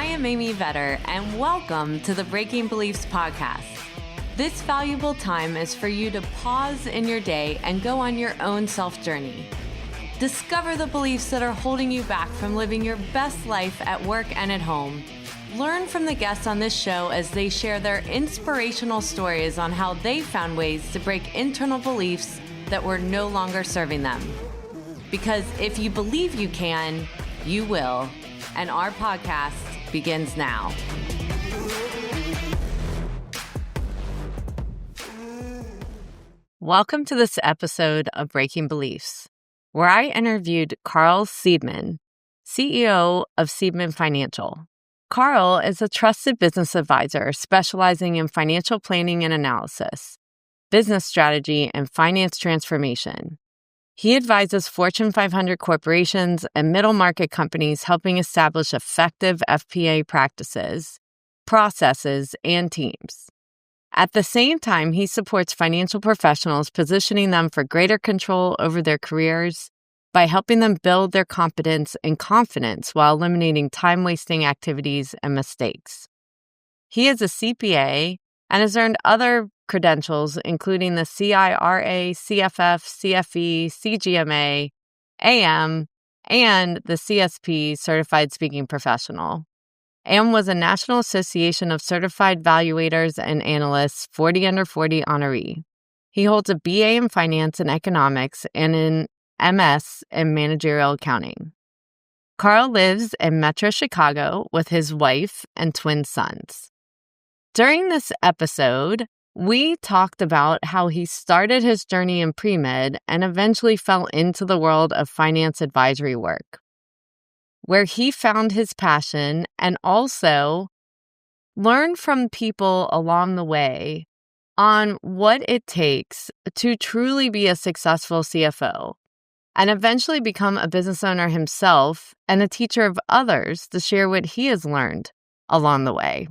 I am Amy Vetter, and welcome to the Breaking Beliefs podcast. This valuable time is for you to pause in your day and go on your own self-journey. Discover the beliefs that are holding you back from living your best life at work and at home. Learn from the guests on this show as they share their inspirational stories on how they found ways to break internal beliefs that were no longer serving them. Because if you believe you can, you will. And our podcast begins now. Welcome to this episode of Breaking Beliefs, where I interviewed Carl Seidman, CEO of Seidman Financial. Carl is a trusted business advisor specializing in financial planning and analysis, business strategy, and finance transformation. He advises Fortune 500 corporations and middle market companies, helping establish effective FP&A practices, processes, and teams. At the same time, he supports financial professionals, positioning them for greater control over their careers by helping them build their competence and confidence while eliminating time-wasting activities and mistakes. He is a CPA and has earned other credentials, including the CIRA, CFF, CFE, CGMA, AM, and the CSP, Certified Speaking Professional, and was a National Association of Certified Valuators and Analysts 40 Under 40 honoree. He holds a BA in Finance and Economics and an MS in Managerial Accounting. Carl lives in Metro Chicago with his wife and twin sons. During this episode, we talked about how he started his journey in pre-med and eventually fell into the world of finance advisory work, where he found his passion and also learned from people along the way on what it takes to truly be a successful CFO and eventually become a business owner himself and a teacher of others to share what he has learned along the way.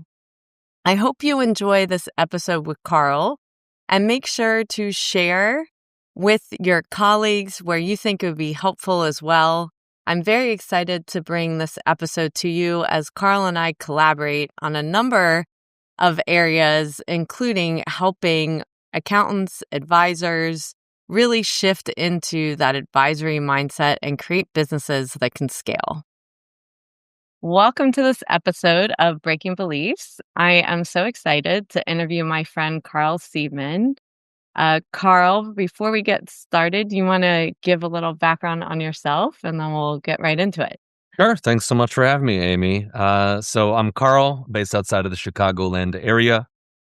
I hope you enjoy this episode with Carl, and make sure to share with your colleagues where you think it would be helpful as well. I'm very excited to bring this episode to you as Carl and I collaborate on a number of areas, including helping accountants, advisors, really shift into that advisory mindset and create businesses that can scale. Welcome to this episode of Breaking Beliefs. I am so excited to interview my friend Carl Seidman. Carl, before we get started, do you want to give a little background on yourself, and then we'll get right into it? Sure. Thanks so much for having me, Amy. So I'm Carl, based outside of the Chicagoland area.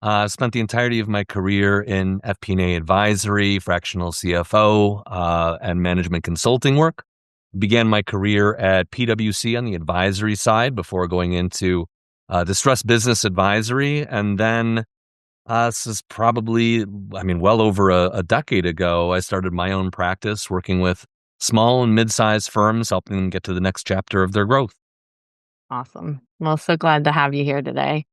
I spent the entirety of my career in FP&A advisory, fractional CFO, and management consulting work. Began my career at PwC on the advisory side before going into distressed business advisory. And then this is probably, well over a decade ago, I started my own practice working with small and mid-sized firms, helping them get to the next chapter of their growth. Awesome. Well, so glad to have you here today.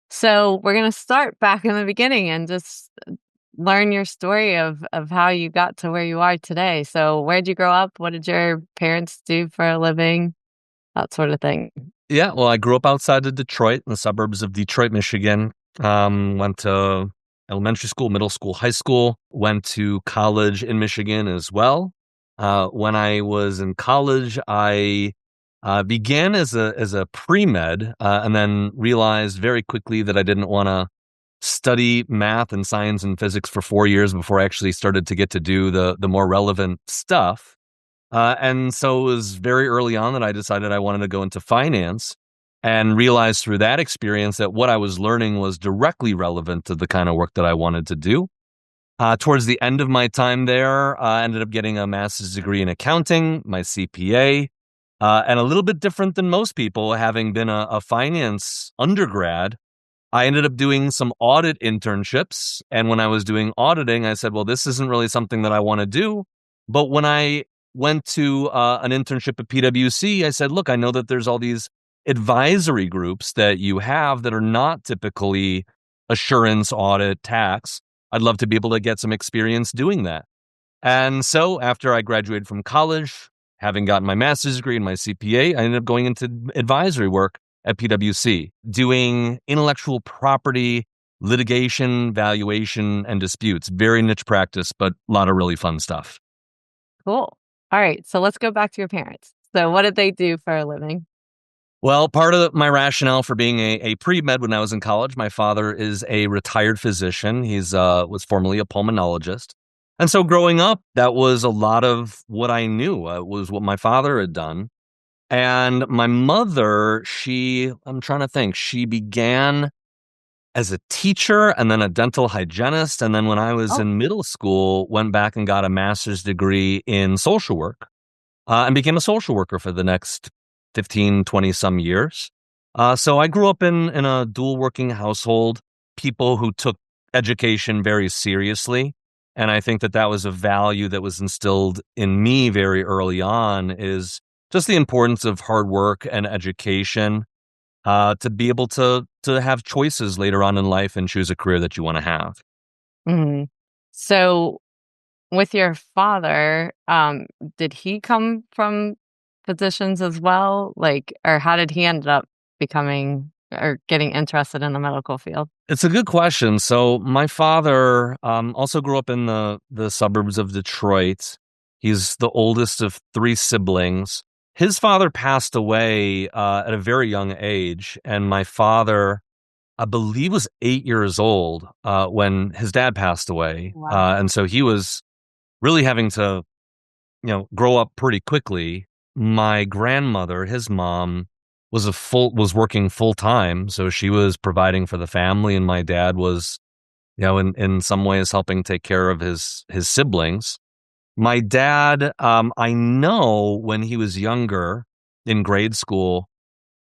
So we're going to start back in the beginning and just learn your story of how you got to where you are today. So where'd you grow up? What did your parents do for a living? That sort of thing. Yeah, well, I grew up outside of Detroit, in the suburbs of Detroit, Michigan. Went to elementary school, middle school, high school. Went to college in Michigan as well. When I was in college, I began as a pre-med and then realized very quickly that I didn't want to study math and science and physics for 4 years before I actually started to get to do the more relevant stuff. And so it was very early on that I decided I wanted to go into finance, and realized through that experience that what I was learning was directly relevant to the kind of work that I wanted to do. Towards the end of my time there, I ended up getting a master's degree in accounting, my CPA, and a little bit different than most people, having been a finance undergrad. I ended up doing some audit internships. And when I was doing auditing, I said, well, this isn't really something that I want to do. But when I went to an internship at PwC, I said, look, I know that there's all these advisory groups that you have that are not typically assurance, audit, tax. I'd love to be able to get some experience doing that. And so after I graduated from college, having gotten my master's degree and my CPA, I ended up going into advisory work at PwC, doing intellectual property, litigation, valuation, and disputes. Very niche practice, but a lot of really fun stuff. Cool. All right. So let's go back to your parents. So what did they do for a living? Well, part of my rationale for being a pre-med when I was in college, my father is a retired physician. He's was formerly a pulmonologist. And so growing up, that was a lot of what I knew. Was what my father had done. And my mother, I'm trying to think, she began as a teacher and then a dental hygienist. And then when I was Oh, in middle school, went back and got a master's degree in social work and became a social worker for the next 15, 20 some years. So I grew up in a dual working household, people who took education very seriously. And I think that that was a value that was instilled in me very early on is just the importance of hard work and education to be able to have choices later on in life and choose a career that you want to have. hmm. So with your father, did he come from physicians as well? Like, or how did he end up becoming or getting interested in the medical field? It's a good question. So my father also grew up in the suburbs of Detroit. He's the oldest of three siblings. His father passed away at a very young age, and my father, I believe, was 8 years old when his dad passed away, Wow. and so he was really having to grow up pretty quickly. My grandmother, his mom, was working full time, so she was providing for the family, and my dad was, in some ways helping take care of his siblings. My dad, I know when he was younger in grade school,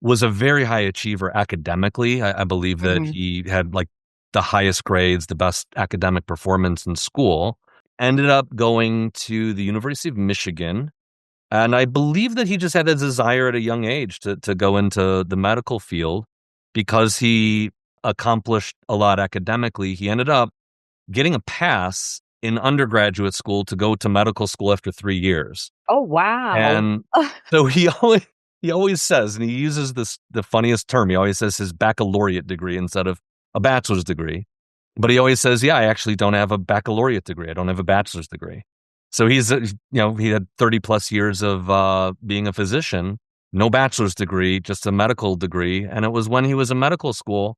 was a very high achiever academically. I believe that Hmm. he had like the highest grades, the best academic performance in school. Ended up going to the University of Michigan, and I believe that he just had a desire at a young age to go into the medical field because he accomplished a lot academically. He ended up getting a pass in undergraduate school to go to medical school after 3 years. Oh, wow. And so he always says, and he uses the funniest term. He always says his baccalaureate degree instead of a bachelor's degree. But he always says, "Yeah, I actually don't have a baccalaureate degree. I don't have a bachelor's degree." So he had 30 plus years of being a physician, no bachelor's degree, just a medical degree. And it was when he was in medical school,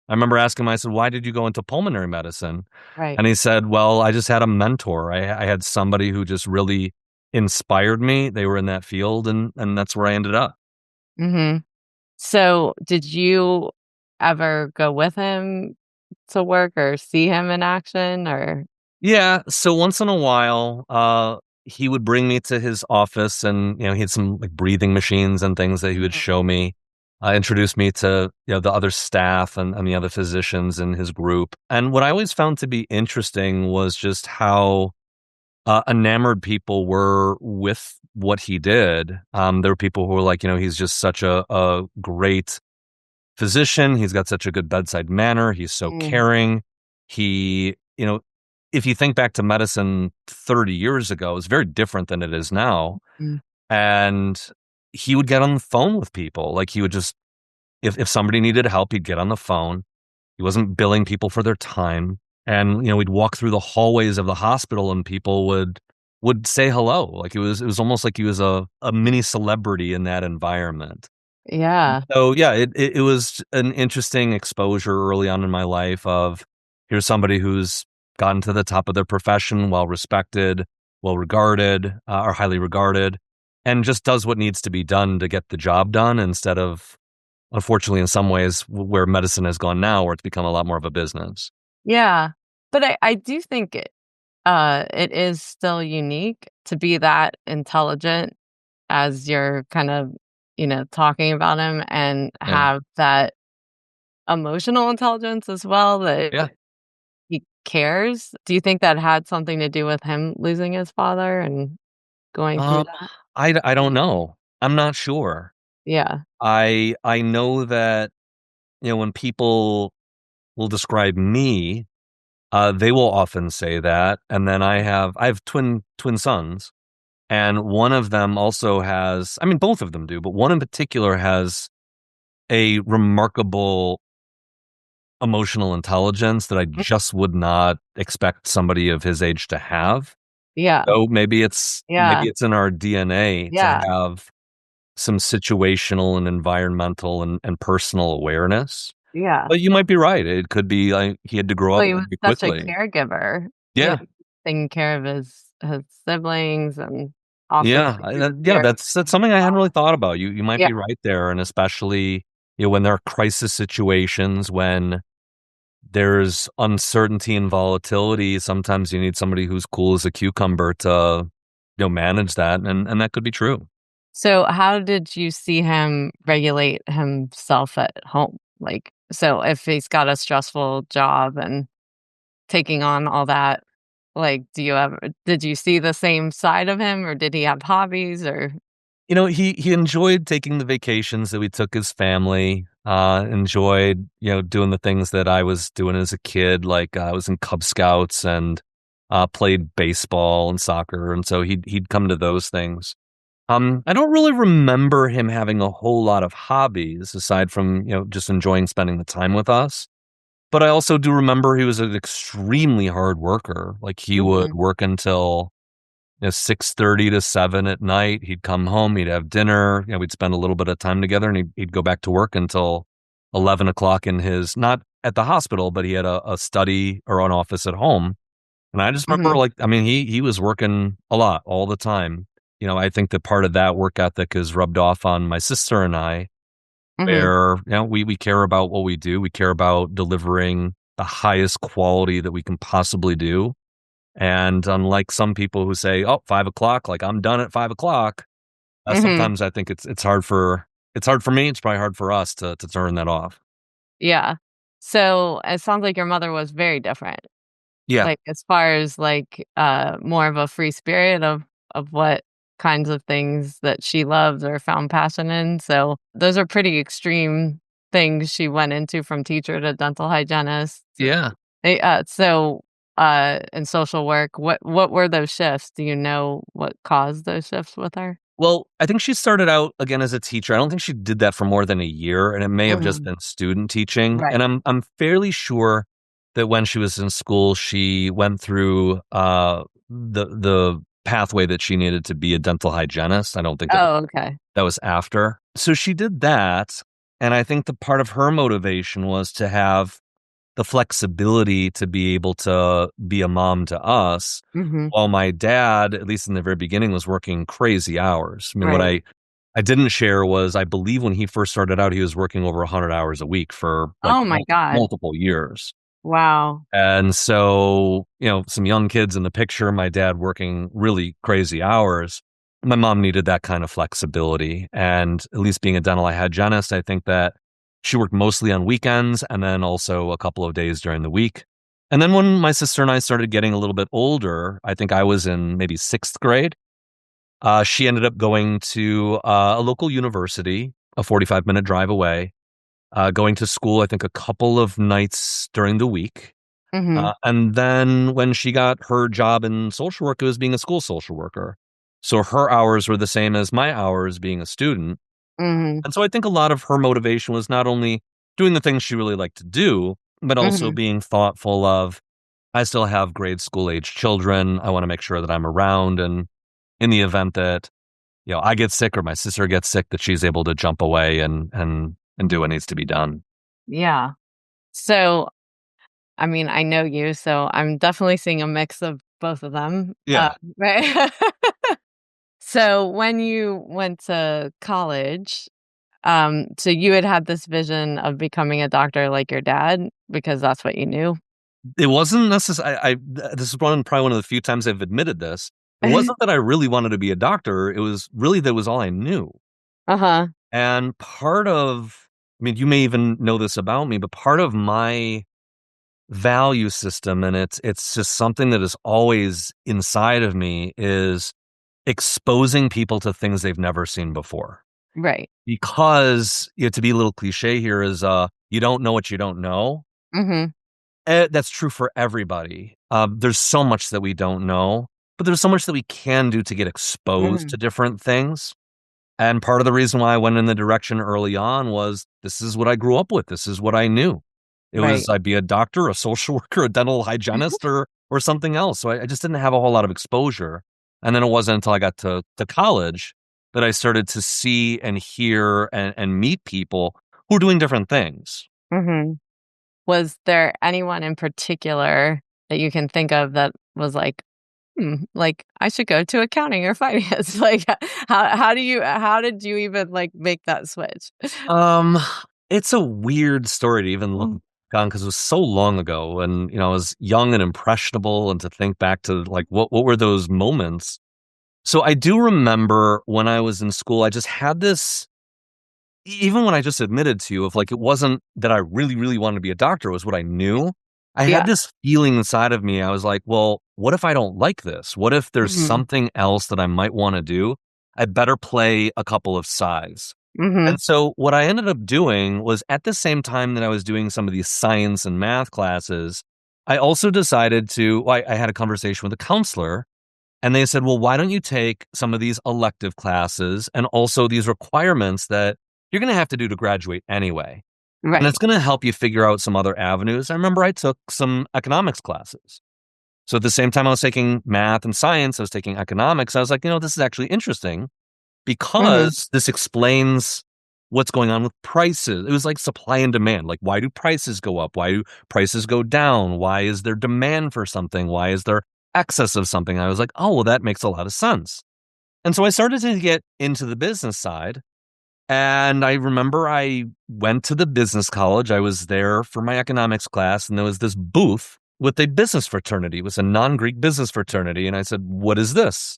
I remember asking him, I said, "Why did you go into pulmonary medicine?" Right. And he said, "Well, I just had a mentor. I had somebody who just really inspired me. They were in that field, and that's where I ended up." Hmm. So did you ever go with him to work or see him in action or? Yeah, so once in a while, he would bring me to his office, and he had some like breathing machines and things that he would Mhm. show me, introduce me to the other staff and the other physicians in his group. And what I always found to be interesting was just how enamored people were with what he did. There were people who were like, he's just such a great physician. He's got such a good bedside manner. He's so Mm, caring. He, if you think back to medicine 30 years ago, it's very different than it is now. mm. And he would get on the phone with people. Like he would just, if somebody needed help, he'd get on the phone. He wasn't billing people for their time. And, we'd walk through the hallways of the hospital and people would say hello. Like it was almost like he was a mini celebrity in that environment. Yeah. So yeah, it was an interesting exposure early on in my life of here's somebody who's gotten to the top of their profession, well respected, well regarded, or highly regarded, and just does what needs to be done to get the job done instead of, unfortunately, in some ways, where medicine has gone now, where it's become a lot more of a business. Yeah. But I do think it is still unique to be that intelligent as you're kind of, talking about him and Yeah, have that emotional intelligence as well that yeah. he cares. Do you think that had something to do with him losing his father and going through Um, that? I don't know. I'm not sure. Yeah. I know that when people will describe me, they will often say that, and then I have twin sons, and one of them also has, I mean, both of them do, but one in particular has a remarkable emotional intelligence that I Mm, just would not expect somebody of his age to have. yeah. So maybe Yeah. it's in our DNA to Yeah. have some situational and environmental and personal awareness. Yeah. But you might be right. It could be like he had to grow Well, up he was very such a quickly. caregiver, Yeah. taking care of his siblings and also Yeah, taking care of yeah, your that's something I hadn't really thought about. You might yeah. be right there, and especially, when there are crisis situations when there's uncertainty and volatility, sometimes you need somebody who's cool as a cucumber to, manage that, and that could be true. So how did you see him regulate himself at home? Like, so if he's got a stressful job and taking on all that, like, did you see the same side of him, or did he have hobbies, or He enjoyed taking the vacations that we took as family, enjoyed, doing the things that I was doing as a kid, like, I was in Cub Scouts and, played baseball and soccer, and so he'd come to those things. I don't really remember him having a whole lot of hobbies aside from, just enjoying spending the time with us, but I also do remember he was an extremely hard worker, like, he would Mhm, work until 6:30 to 7 at night. He'd come home, he'd have dinner, we'd spend a little bit of time together, and he'd go back to work until 11 o'clock in his not at the hospital, but he had a study or an office at home. And I just remember, mhm, like, I mean, he was working a lot all the time. I think that part of that work ethic is rubbed off on my sister and I, mhm. where, we care about what we do. We care about delivering the highest quality that we can possibly do. And unlike some people who say, "Oh, 5 o'clock, like, I'm done at 5 o'clock," Mhm. sometimes I think it's hard for me, it's probably hard for us to turn that off. Yeah. So, it sounds like your mother was very different, Yeah. like, as far as, like, more of a free spirit of what kinds of things that she loves or found passion in, so those are pretty extreme things she went into from teacher to dental hygienist. Yeah. In social work, what were those shifts? Do you know what caused those shifts with her? Well, I think she started out again as a teacher. I don't think she did that for more than a year, and it may have just Mhm. been student teaching. Right. And I'm fairly sure that when she was in school, she went through the pathway that she needed to be a dental hygienist. I don't think Oh, okay. that was after. So she did that, and I think the part of her motivation was to have the flexibility to be able to be a mom to us, Mhm. while my dad, at least in the very beginning, was working crazy hours. I mean, what Right. I didn't share was I believe when he first started out, he was working over 100 hours a week for, like, Oh my god. multiple years. Wow. And so, some young kids in the picture, my dad working really crazy hours. My mom needed that kind of flexibility. And at least being a dental hygienist, I think that she worked mostly on weekends and then also a couple of days during the week. And then when my sister and I started getting a little bit older, I think I was in maybe sixth grade, she ended up going to a local university, a 45-minute drive away, going to school, I think, a couple of nights during the week. Mhm. And then when she got her job in social work, it was being a school social worker. So her hours were the same as my hours being a student. Mhm. And so I think a lot of her motivation was not only doing the things she really liked to do, but also Mhm. being thoughtful of, I still have grade school age children. I want to make sure that I'm around. And in the event that, I get sick or my sister gets sick, that she's able to jump away and do what needs to be done. Yeah. So, I mean, I know you, so I'm definitely seeing a mix of both of them. Yeah. Right? So, when you went to college, so you had this vision of becoming a doctor like your dad because that's what you knew? It wasn't necessarily. This is probably one of the few times I've admitted this. It wasn't that I really wanted to be a doctor, it was really that was all I knew. Uh-huh. And I mean, you may even know this about me, but part of my value system, and it's just something that is always inside of me, is exposing people to things they've never seen before. Right. Because, to be a little cliche here is, you don't know what you don't know. Mhm. That's true for everybody. There's so much that we don't know, but there's so much that we can do to get exposed Mhm. to different things. And part of the reason why I went in the direction early on was this is what I grew up with. This is what I knew. It was Right. I'd be a doctor, a social worker, a dental hygienist, or something else. So I just didn't have a whole lot of exposure. And then it wasn't until I got to college that I started to see and hear and meet people who are doing different things. Mhm. Was there anyone in particular that you can think of that was like, "Hmm, like, I should go to accounting or finance?" Like, how did you even, like, make that switch? Um, it's a weird story to even look Mm, back on because it was so long ago, and I was young and impressionable, and to think back to like what were those moments. So I do remember when I was in school, I just had this. Even when I just admitted to you of like it wasn't that I really, really wanted to be a doctor, it was what I knew. I had yeah. this feeling inside of me. I was like, well, what if I don't like this? What if there's Mhm. something else that I might want to do? I better play a couple of sides. Mhm. And so what I ended up doing was at the same time that I was doing some of these science and math classes, I also decided to, I had a conversation with a counselor and they said, well, why don't you take some of these elective classes and also these requirements that you're going to have to do to graduate anyway. And Right. it's going to help you figure out some other avenues. I remember I took some economics classes. So at the same time I was taking math and science, I was taking economics. I was like, this is actually interesting Mhm. because this explains what's going on with prices. It was like supply and demand. Like, why do prices go up? Why do prices go down? Why is there demand for something? Why is there excess of something? I was like, oh, well, that makes a lot of sense. And so I started to get into the business side. And I remember I went to the business college. I was there for my economics class, and there was this booth with a business fraternity. It was a non Greek business fraternity. And I said, what is this?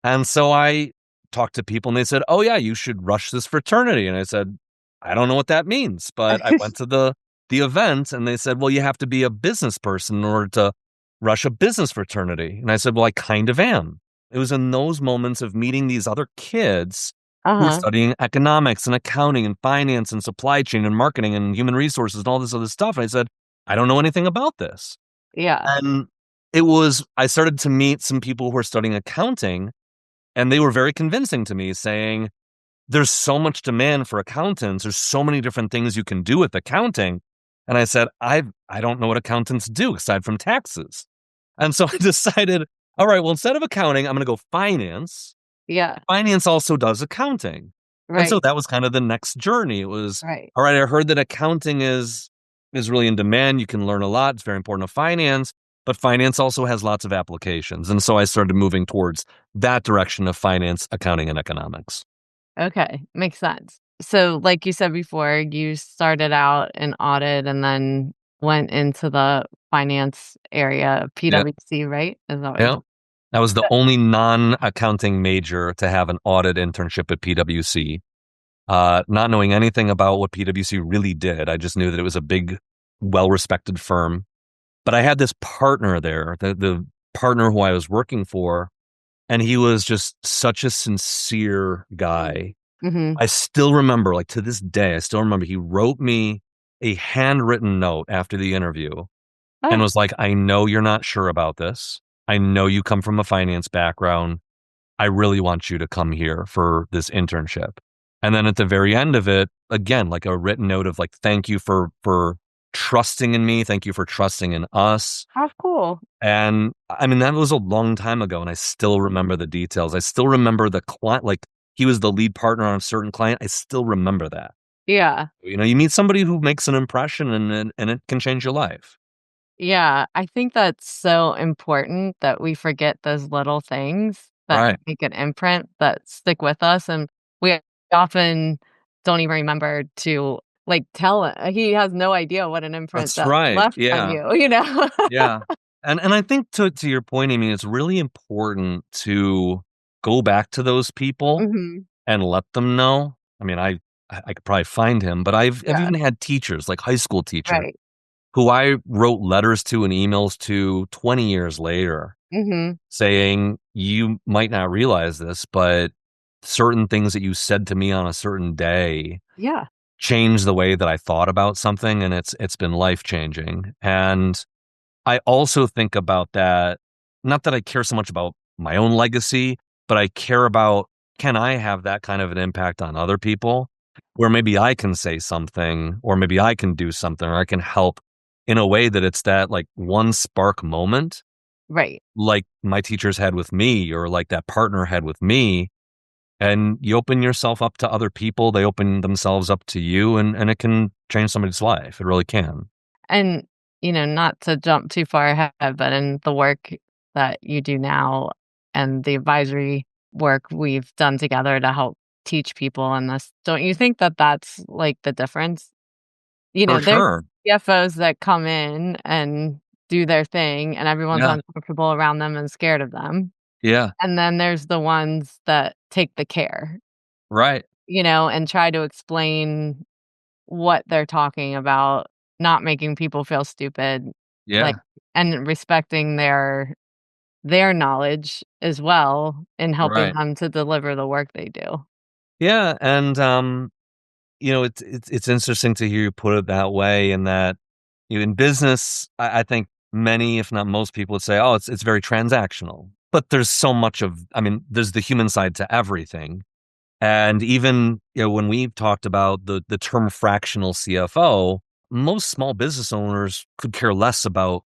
And so I talked to people and they said, "Oh yeah, you should rush this fraternity." And I said, "I don't know what that means." But I went to the event and they said, "Well, you have to be a business person in order to rush a business fraternity." And I said, "Well, I kind of am." It was in those moments of meeting these other kids who were Uh-huh. studying economics and accounting and finance and supply chain and marketing and human resources and all this other stuff. And I said, "I don't know anything about this." Yeah. And I started to meet some people who were studying accounting and they were very convincing to me saying, there's so much demand for accountants. There's so many different things you can do with accounting. And I said, I don't know what accountants do aside from taxes. And so I decided, all right, well, instead of accounting, I'm going to go finance. Yeah. Finance also does accounting. And so Right. that was kind of the next journey. It was, Right. all right, I heard that accounting is really in demand. You can learn a lot. It's very important to finance, but finance also has lots of applications. And so I started moving towards that direction of finance, accounting, and economics. Okay, makes sense. So, like you said before, you started out in audit and then went into the finance area, Yeah. PwC, right? Is that what you Yeah. said? I was the only non-accounting major to have an audit internship at PwC. Not knowing anything about what PwC really did. I just knew that it was a big, well-respected firm. But I had this partner there, the partner who I was working for, and he was just such a sincere guy. Mhm. I still remember, like to this day, I still remember he wrote me a handwritten note after the interview and Oh, was like, I know you're not sure about this. I know you come from a finance background. I really want you to come here for this internship. And then at the very end of it, again, like a written note of like, thank you for trusting in me. Thank you for trusting in us. how cool. And I mean, that was a long time ago, and I still remember the details. I still remember the client, like he was the lead partner on a certain client. I still remember that. Yeah. You meet somebody who makes an impression and it can change your life. Yeah, I think that's so important that we forget those little things that Right. make an imprint that stick with us, and we often don't even remember to, like, tell he has no idea what an imprint That's that right. left on Yeah. you, you know? Yeah. And I think to your point, I mean, it's really important to go back to those people Mhm. and let them know. I mean, I could probably find him, but I've Yeah, even had teachers, like high school teachers, right. who I wrote letters to and emails to 20 years later Mhm. saying, "You might not realize this, but certain things that you said to me on a certain day Yeah. changed the way that I thought about something, and it's been life-changing." And I also think about that not that I care so much about my own legacy, but I care about can I have that kind of an impact on other people where maybe I can say something or maybe I can do something or I can help in a way that it's that like one spark moment, Right. like my teachers had with me or like that partner had with me. And you open yourself up to other people, they open themselves up to you, and it can change somebody's life. It really can. And, not to jump too far ahead, but in the work that you do now and the advisory work we've done together to help teach people in this, don't you think that that's like the difference? For There's sure. CFOs that come in and do their thing and everyone's Yeah. uncomfortable around them and scared of them. Yeah. And then there's the ones that take the care, Right. and try to explain what they're talking about, not making people feel stupid, like, Yeah. and respecting their knowledge as well in helping Right. them to deliver the work they do. Yeah. And it's interesting to hear you put it that way. And that in business, I think many, if not most people, would say, "Oh, it's very transactional." But there's so much of, I mean, there's the human side to everything. And even, when we've talked about the term fractional CFO, most small business owners could care less about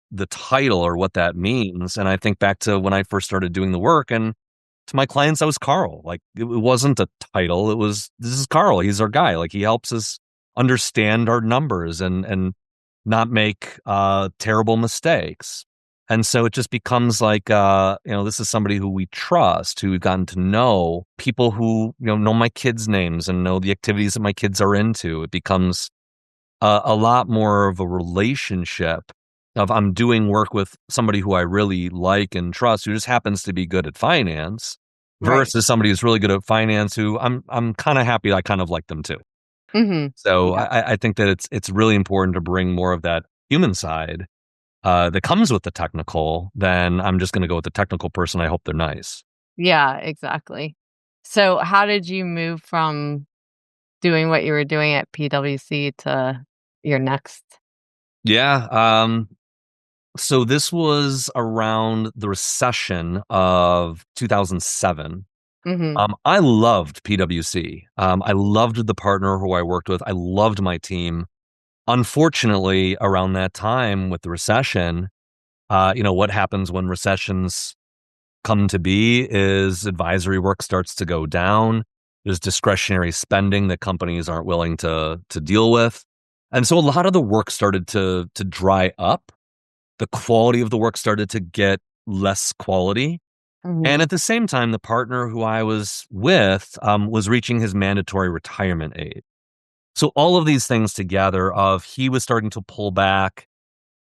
the title or what that means. And I think back to when I first started doing the work, and to my clients, I was Carl. Like it wasn't a title. It was, this is Carl. He's our guy. Like he helps us understand our numbers and not make terrible mistakes. And so it just becomes like, this is somebody who we trust, who we've gotten to know, people who, know my kids' names and know the activities that my kids are into. It becomes a lot more of a relationship of I'm doing work with somebody who I really like and trust, who just happens to be good at finance Right. versus somebody who's really good at finance who I'm kind of happy I kind of like them too. Mhm. So Yeah. I think that it's really important to bring more of that human side that comes with the technical, then I'm just gonna go with the technical person, I hope they're nice. Yeah, exactly. So, how did you move from doing what you were doing at PwC to your next? Yeah, so this was around the recession of 2007. Mhm. I loved PwC. I loved the partner who I worked with, I loved my team. Unfortunately, around that time with the recession, what happens when recessions come to be is advisory work starts to go down. There's discretionary spending that companies aren't willing to deal with. And so a lot of the work started to dry up. The quality of the work started to get less quality. And Mhm. at the same time, the partner who I was with was reaching his mandatory retirement age. So all of these things together of he was starting to pull back,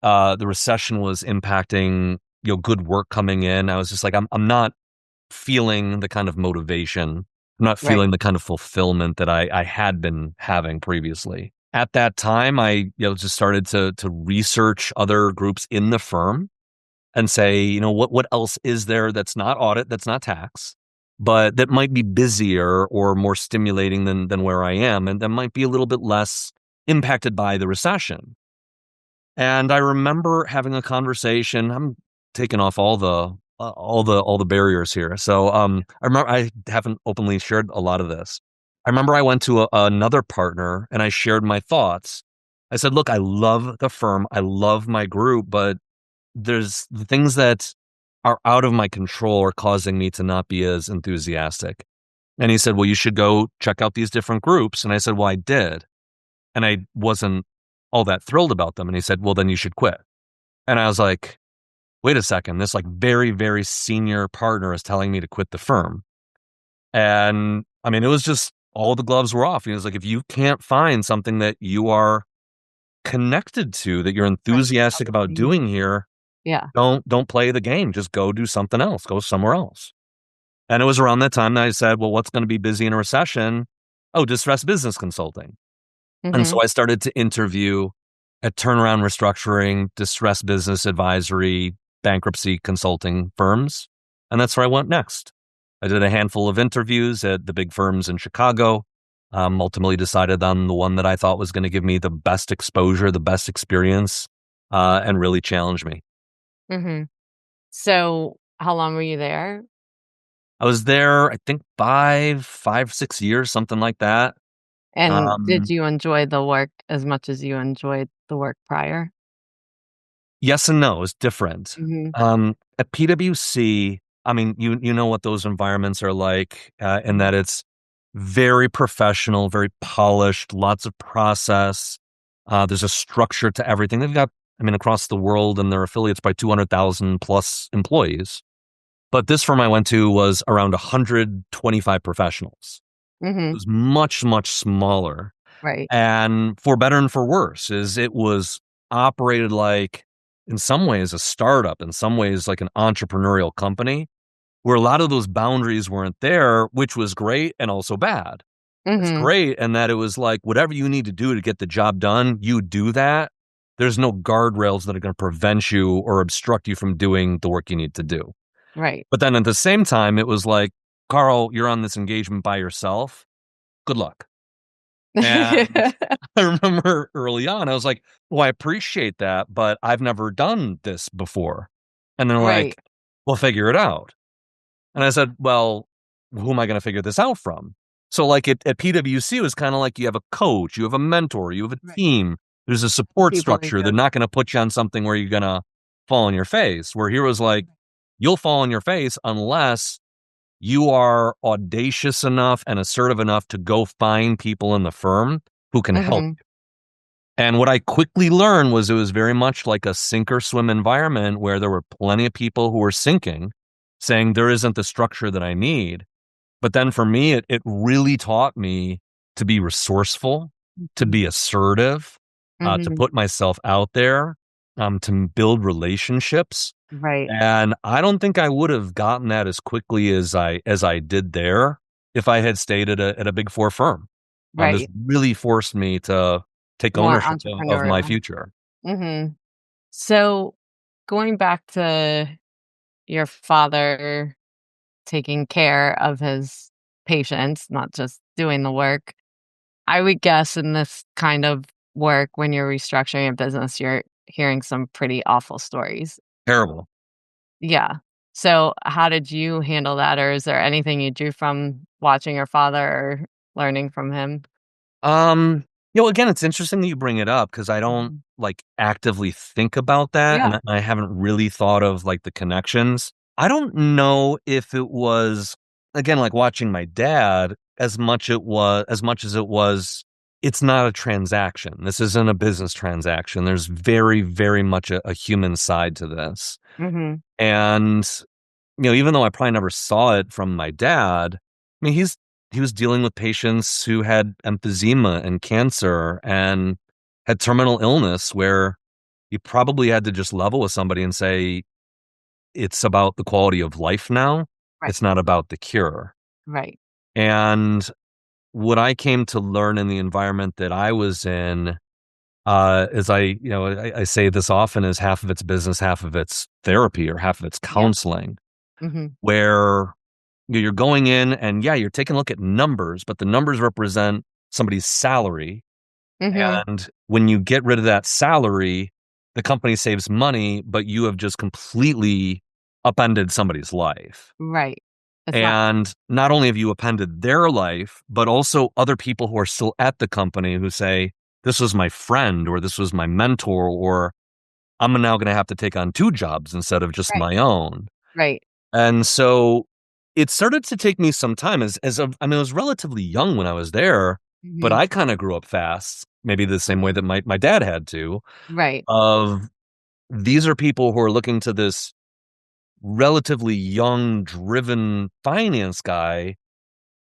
the recession was impacting, good work coming in. I was just like, I'm not feeling the kind of motivation. I'm not Right. feeling the kind of fulfillment that I had been having previously. At that time, I just started to research other groups in the firm and say, what else is there that's not audit, that's not tax, but that might be busier or more stimulating than where I am, and that might be a little bit less impacted by the recession. And I remember having a conversation. I'm taking off all the barriers here. So I remember I haven't openly shared a lot of this. I remember I went to another partner and I shared my thoughts. I said, "Look, I love the firm. I love my group, but there's the things that are out of my control are causing me to not be as enthusiastic." And he said, "Well, you should go check out these different groups." And I said, "Well, I did." And I wasn't all that thrilled about them. And he said, "Well, then you should quit." And I was like, "Wait a second. This like very, very senior partner is telling me to quit the firm." And I mean, it was just all the gloves were off. He was like, "If you can't find something that you are connected to, that you're Right. enthusiastic about Obviously. doing here, Yeah. don't play the game. Just go do something else. Go somewhere else." And it was around that time that I said, "Well, what's going to be busy in a recession?" Oh, distressed business consulting. And Mhm. so I started to interview at turnaround restructuring, distressed business advisory, bankruptcy consulting firms. And that's where I went next. I did a handful of interviews at the big firms in Chicago. Ultimately decided on the one that I thought was going to give me the best exposure, the best experience, and really challenge me. Mhm. So, how long were you there? I was there, I think 5, 6 years, something like that. And did Um, you enjoy the work as much as you enjoyed the work prior? yes and no, it's different. Mhm, At PwC, I mean, you know what those environments are like, in mhm, that it's very professional, very polished, lots of process. There's a structure to everything. They've got, I mean, across the world and their affiliates by 200,000 plus employees. But this firm I went to was around 125 professionals. It mhm, was much, much smaller. right, And for better and for worse, is it was operated like, in some ways, a startup, in some ways, like an entrepreneurial company, where a lot of those boundaries weren't there, which was great and also bad. It's mhm, great in that it was like whatever you need to do to get the job done, you do that. There's no guardrails that are going to prevent you or obstruct you from doing the work you need to do. right. But then at the same time, it was like, Carl, you're on this engagement by yourself. Good luck. And I remember early on, I was like, well, I appreciate that, but I've never done this before. And they're Right, like, well, figure it out. And I said, well, who am I going to figure this out from? So, like at PwC, it was kind of like you have a coach, you have a mentor, you have a right. team, there's a support People who structure. They're go not going to put you on something where you're going to fall on your face. Where here was like, you'll fall on your face unless you are audacious enough and assertive enough to go find people in the firm who can help. Mhm, And what I quickly learned was it was very much like a sink or swim environment where there were plenty of people who were sinking, saying there isn't the structure that I need. But then for me, it really taught me to be resourceful, to mhm, be assertive, to mhm, put myself out there, to build relationships. right, And I don't think I would have gotten that as quickly as I did there if I had stayed at a Big Four firm. This right. really forced me to take More ownership of my entrepreneurial. future. Mhm. So, going back to your father taking care of his patients, not just doing the work, I would guess in this kind of work, when you're restructuring a business, you're hearing some pretty awful stories. Terrible. Yeah. So, how did you handle that, or is there anything you drew from watching your father or learning from him? Um, again, it's interesting that you bring it up because I don't Mhm. like actively think about that, and Yeah. I haven't really thought of like the connections. I don't know if it was again like watching my dad as much as it was. It's not a transaction. This isn't a business transaction. There's very, very much a human side to this, Mhm. and even though I probably never saw it from my dad, I mean, he was dealing with patients who had emphysema and cancer and had terminal illness where you probably had to just level with somebody and say, it's about the quality of life now. Right. It's not about the cure. Right. And what I came to learn in the environment that I was in, is I say this often is half of it's business, half of it's therapy or half of it's Yeah. counseling, Mhm. where you're going in and yeah, you're taking a look at numbers, but the numbers represent somebody's salary. Mhm. And when you get rid of that salary, the company saves money, but you have just completely upended somebody's life. Right. It's not And not only have you upended their life, but also other people who are still at the company who say, this was my friend or this was my mentor, or I'm now going to have to take on two jobs instead of just right. my own. Right. And so it started to take me some time I mean, I was relatively young when I was there, but Mhm. I kind of grew up fast, maybe the same way Mhm. that my dad had to, Right. of these are people who are looking to this relatively young, driven finance guy,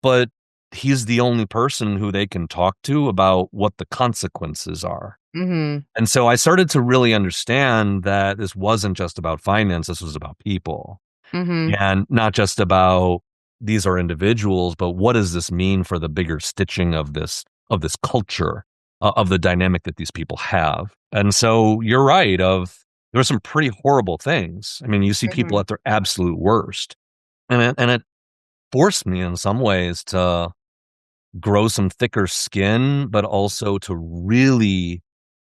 but he's the only person who they can talk to about what the consequences are. Mhm. And so I started to really understand that this wasn't just about finance, this was about people. Mhm. And not just about these are individuals, but what does this mean for the bigger stitching of this culture, of the dynamic that these people have? And so you're right. There are some pretty horrible things. I mean, you see people Mhm. at their absolute worst, and it forced me in some ways to grow some thicker skin, but also to really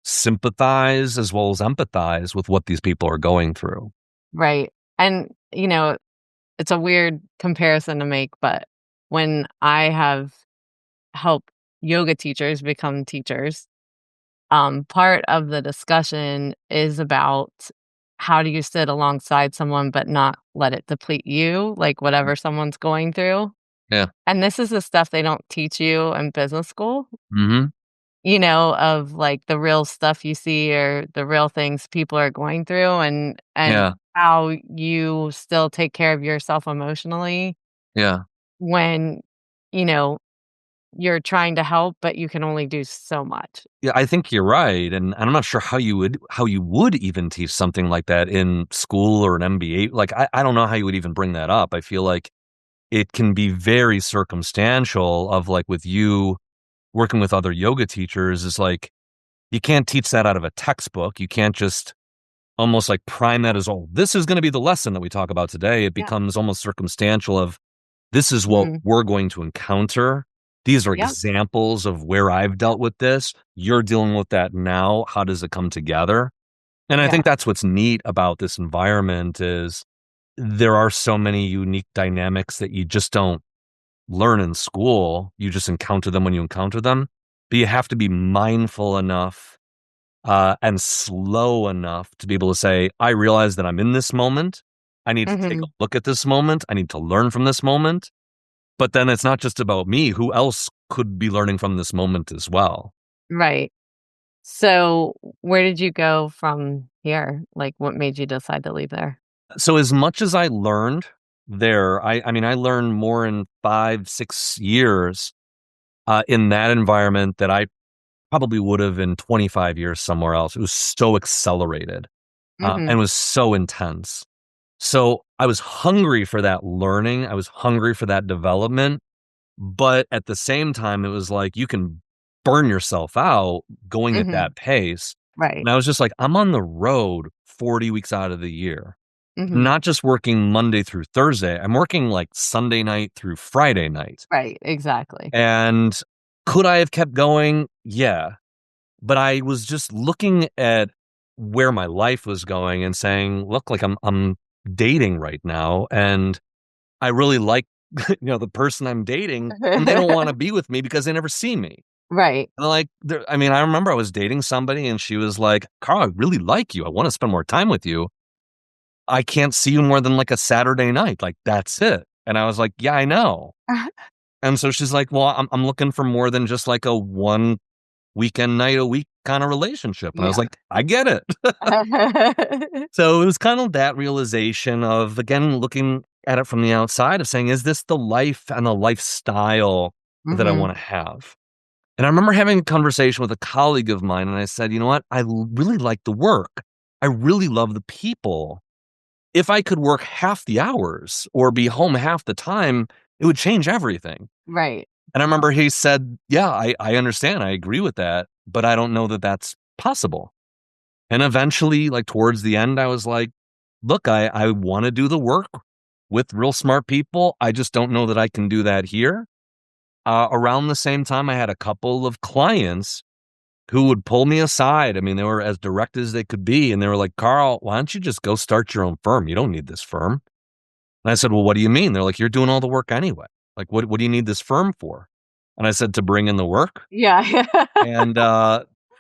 sympathize as well as empathize with what these people are going through. Right. And, it's a weird comparison to make, but when I have helped yoga teachers become teachers, part of the discussion is about how do you sit alongside someone but not let it deplete you, like whatever someone's going through. Yeah. And this is the stuff they don't teach you in business school, Mhm. of like the real stuff you see or the real things people are going through and Yeah. how you still take care of yourself emotionally Yeah. when, you know, you're trying to help, but you can only do so much. Yeah, I think you're right, and I'm not sure how you would even teach something like that in school or an MBA. Like, I don't know how you would even bring that up. I feel like it can be very circumstantial of, like, with you working with other yoga teachers is, like, you can't teach that out of a textbook. You can't just almost, like, prime that as, "Oh, this is gonna be the lesson that we talk about today." It Yeah. becomes almost circumstantial of this is what Mhm. we're going to encounter. These are Yep. examples of where I've dealt with this. You're dealing with that now. How does it come together? And I think Yeah. that's what's neat about this environment is there are so many unique dynamics that you just don't learn in school. You just encounter them when you encounter them. But you have to be mindful enough and slow enough to be able to say, I realize that I'm in this moment. I need to take a Mhm. look at this moment. I need to learn from this moment. But then it's not just about me. Who else could be learning from this moment as well? Right. So, where did you go from here? Like, what made you decide to leave there? So as much as I learned there, I mean, I learned more in 5, 6 years, in that environment that I probably would have in 25 years somewhere else. It was so accelerated, Mhm. and was so intense. So I was hungry for that learning. I was hungry for that development. But at the same time, it was like you can burn yourself out going at Mhm. that pace. Right. And I was just like, I'm on the road 40 weeks out of the year, Mhm. not just working Monday through Thursday. I'm working like Sunday night through Friday night. Right, exactly. And could I have kept going? Yeah. But I was just looking at where my life was going and saying, look, like I'm dating right now and I really like the person I'm dating and they don't want to be with me because they never see me. Right. And like I mean, I remember I was dating somebody and she was like, "Carl, I really like you. I want to spend more time with you. I can't see you more than like a Saturday night. Like that's it." And I was like, "Yeah, I know." And so she's like, "Well, I'm looking for more than just like a one weekend night a week kind of relationship." And I was Yeah. like, "I get it." So it was kind of that realization of again looking at it from the outside of saying, "Is this the life and the lifestyle that I Mhm. want to have?" And I remember having a conversation with a colleague of mine, and I said, "You know what? Really like the work. I really love the people. If I could work half the hours or be home half the time, it would change everything." Right. And I remember he said, "Yeah, I understand. I agree with that, but I don't know that that's possible." And eventually, like towards the end, I was like, "Look, I want to do the work with real smart people. I just don't know that I can do that here." Around the same time, I had a couple of clients who would pull me aside. I mean, they were as direct as they could be. And they were like, "Carl, why don't you just go start your own firm? You don't need this firm." And I said, "Well, what do you mean?" They're like, "You're doing all the work anyway. Like, what do you need this firm for?" And I said, "To bring in the work." Yeah. And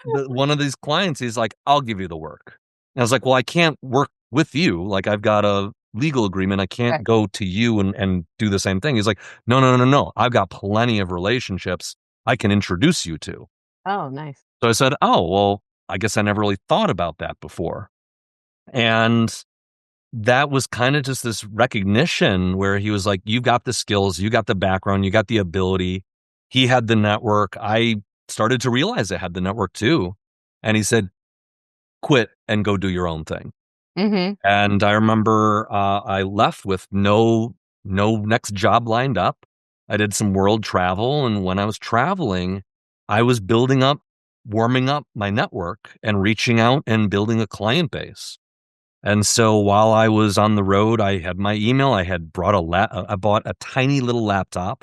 one of these clients, he's like, "I'll give you the work." And I was like, "Well, I can't work with you. Like, I've got a legal agreement. I can't Right. go to you and do the same thing." He's like, "No, no, no, no, no. I've got plenty of relationships I can introduce you to." Oh, nice. So I said, "Oh, well, I guess I never really thought about that before." And that was kind of just this recognition where he was like, "You've got the skills, you got the background, you got the ability." He had the network. I started to realize I had the network too. And he said, "Quit and go do your own thing." Mhm. And I remember I left with no next job lined up. I did some world travel, and when I was traveling, I was building up, warming up my network, and reaching out and building a client base. And so while I was on the road, I had my email. I had brought I bought a tiny little laptop,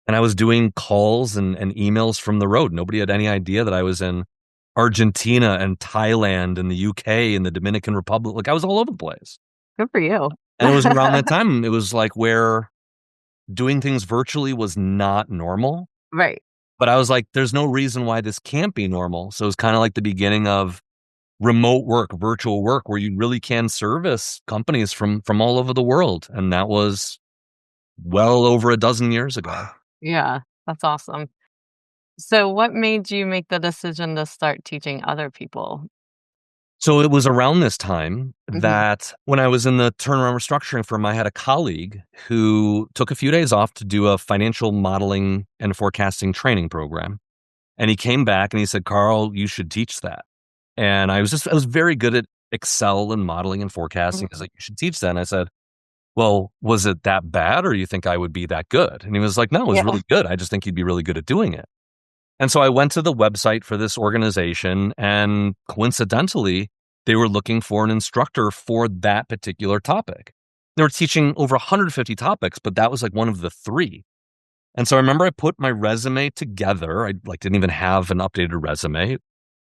and I was doing calls and emails from the road. Nobody had any idea that I was in Argentina and Thailand and the UK and the Dominican Republic. Like I was all over the place. Good for you. And it was around that time, it was like where doing things virtually was not normal. Right. But I was like, there's no reason why this can't be normal. So it's kind of like the beginning of remote work, virtual work, where you really can service companies from all over the world. And that was well over a dozen years ago. Yeah, that's awesome. So what made you make the decision to start teaching other people? So it was around this time Mhm. that when I was in the turnaround restructuring firm, I had a colleague who took a few days off to do a financial modeling and forecasting training program. And he came back and he said, Carl, you should teach that. And I was very good at Excel and modeling and forecasting. He's Mhm. like, you should teach that. And I said, well, was it that bad or you think I would be that good? And he was like, no, it was Yeah. really good. I just think you'd be really good at doing it. And so I went to the website for this organization and coincidentally, they were looking for an instructor for that particular topic. They were teaching over 150 topics, but that was like one of the three. And so I remember I put my resume together. I like didn't even have an updated resume,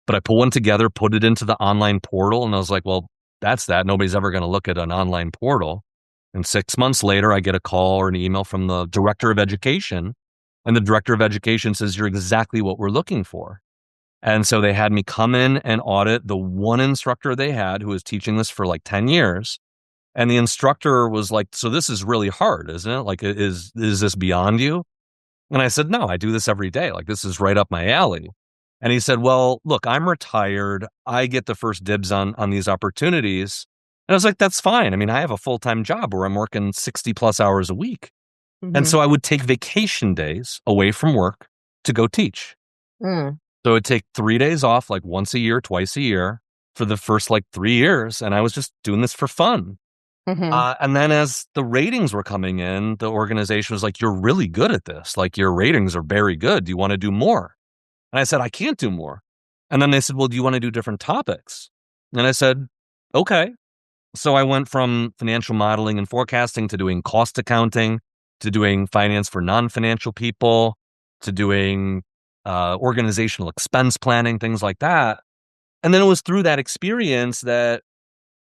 but I put one together, put it into the online portal, and I was like, well, that's that. Nobody's ever going to look at an online portal. And 6 months later, I get a call or an email from the director of education. And the director of education says, you're exactly what we're looking for. And so they had me come in and audit the one instructor they had who was teaching this for like 10 years. And the instructor was like, so this is really hard, isn't it? Like, is this beyond you? And I said, no, I do this every day. Like, this is right up my alley. And he said, well, look, I'm retired. I get the first dibs on these opportunities. And I was like, that's fine. I mean, I have a full-time job where I'm working 60 plus hours a week. And Mhm. so I would take vacation days away from work to go teach. Mm. So it'd take 3 days off, like once a year, twice a year for the first like 3 years. And I was just doing this for fun. Mhm. And then as the ratings were coming in, the organization was like, you're really good at this. Like your ratings are very good. Do you want to do more? And I said, I can't do more. And then they said, well, do you want to do different topics? And I said, okay. So I went from financial modeling and forecasting to doing cost accounting, to doing finance for non-financial people, to doing organizational expense planning, things like that. And then it was through that experience that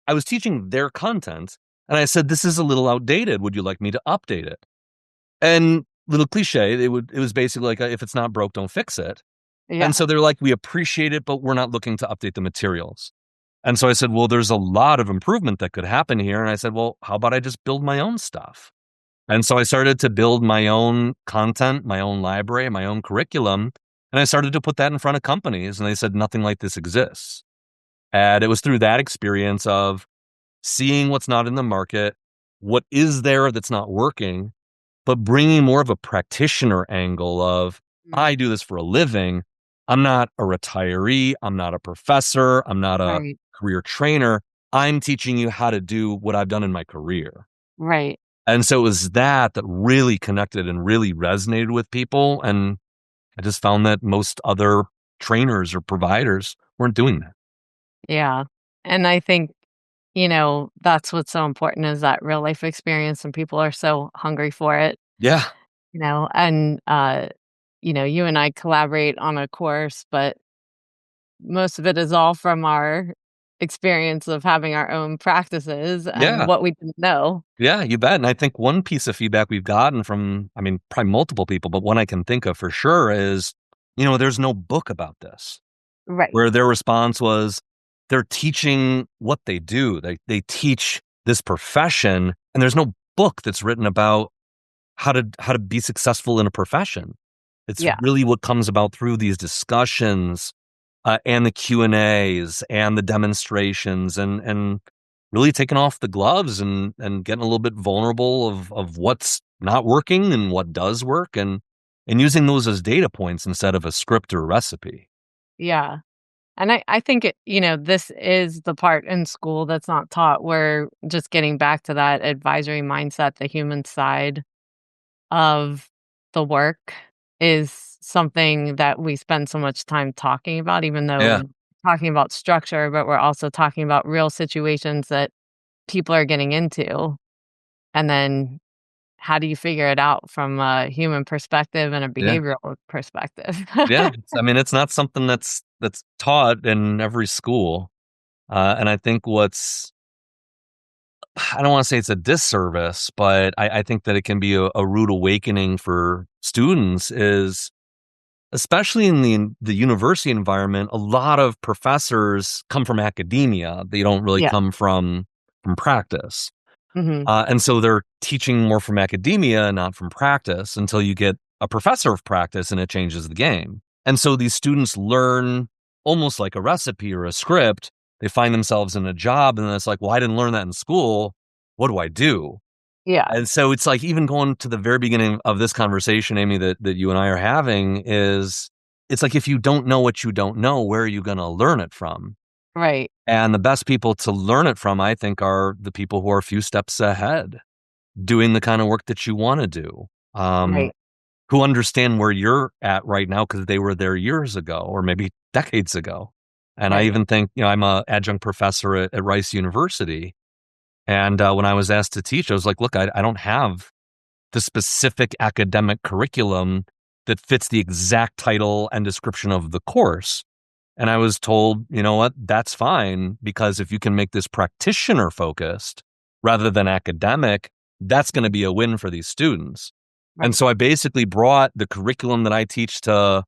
I was teaching their content. And I said, this is a little outdated. Would you like me to update it? And little cliche, it was basically like, if it's not broke, don't fix it. And Yeah. so they're like, we appreciate it, but we're not looking to update the materials. And so I said, well, there's a lot of improvement that could happen here. And I said, well, how about I just build my own stuff? And so I started to build my own content, my own library, my own curriculum. And I started to put that in front of companies. And they said, nothing like this exists. And it was through that experience of seeing what's not in the market, what is there that's not working, but bringing more of a practitioner angle of, Mm. I do this for a living. I'm not a retiree. I'm not a professor. I'm not a Right. career trainer. I'm teaching you how to do what I've done in my career. Right. And so it was that really connected and really resonated with people. And I just found that most other trainers or providers weren't doing that. Yeah. And I think, that's what's so important is that real life experience and people are so hungry for it, Yeah. and you and I collaborate on a course, but most of it is all from our experience of having our own practices and Yeah. what we didn't know. Yeah, you bet. And I think one piece of feedback we've gotten from, I mean, probably multiple people, but one I can think of for sure is, there's no book about this. Right. Where their response was, they're teaching what they do. They teach this profession, and there's no book that's written about how to be successful in a profession. It's Yeah. really what comes about through these discussions, and the Q&As and the demonstrations and really taking off the gloves and getting a little bit vulnerable of what's not working and what does work and using those as data points instead of a script or a recipe. Yeah. And I think this is the part in school that's not taught. Where just getting back to that advisory mindset, the human side of the work is something that we spend so much time talking about, even Yeah. though talking about structure, but we're also talking about real situations that people are getting into. And then how do you figure it out from a human perspective and a Yeah. behavioral perspective? Yeah, I mean, it's not something that's taught in every school, and I think what's I don't want to say it's a disservice, but I think that it can be a rude awakening for students is, especially in the university environment, a lot of professors come from academia. They don't really Yeah. come from practice. Hmm. And so they're teaching more from academia, not from practice, until you get a professor of practice and it changes the game. And so these students learn almost like a recipe or a script. They find themselves in a job and then it's like, well, I didn't learn that in school. What do I do? Yeah. And so it's like, even going to the very beginning of this conversation, Amy, that you and I are having, is it's like, if you don't know what you don't know, where are you going to learn it from? Right. And the best people to learn it from, I think, are the people who are a few steps ahead, doing the kind of work that you want to do, um, Right. who understand where you're at right now because they were there years ago or maybe decades ago. And I Right. even think, I'm a adjunct professor at Rice University. And when I was asked to teach, I was like, look, I don't have the specific academic curriculum that fits the exact title and description of the course. And I was told, you know what, that's fine, because if you can make this practitioner focused rather than academic, that's going to be a win for these students. And Right. so I basically brought the curriculum that I teach to,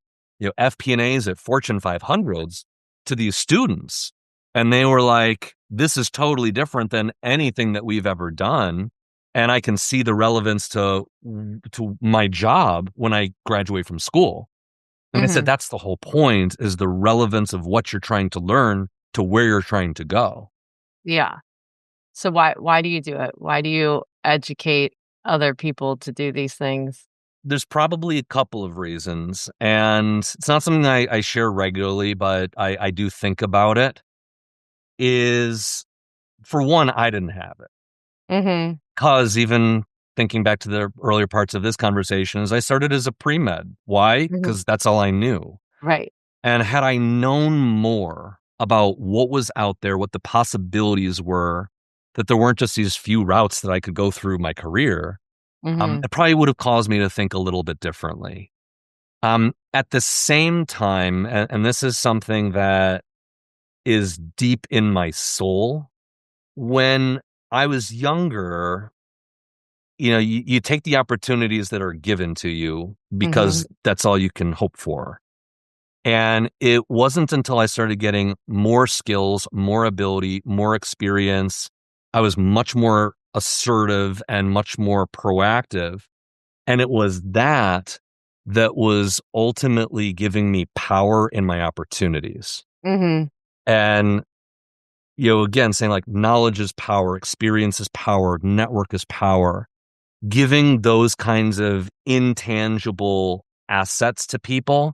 FP&As at Fortune 500s to these students. And they were like, this is totally different than anything that we've ever done. And I can see the relevance to my job when I graduate from school. And I said, Hmm. that's the whole point, is the relevance of what you're trying to learn to where you're trying to go. Yeah. So why do you do it? Why do you educate other people to do these things? There's probably a couple of reasons, and it's not something I share regularly, but I do think about it, is, for one, I didn't have it. Mhm. Because even thinking back to the earlier parts of this conversation, is I started as a pre-med. Why? Mhm. Because that's all I knew. Right. And had I known more about what was out there, what the possibilities were, that there weren't just these few routes that I could go through my career, Mhm. it probably would have caused me to think a little bit differently. At the same time, and this is something that is deep in my soul, when I was younger, you take the opportunities that are given to you Mhm. because that's all you can hope for. And it wasn't until I started getting more skills, more ability, more experience, I was much more assertive and much more proactive. And it was that was ultimately giving me power in my opportunities. Mhm. And, again, saying like knowledge is power, experience is power, network is power. Giving those kinds of intangible assets to people,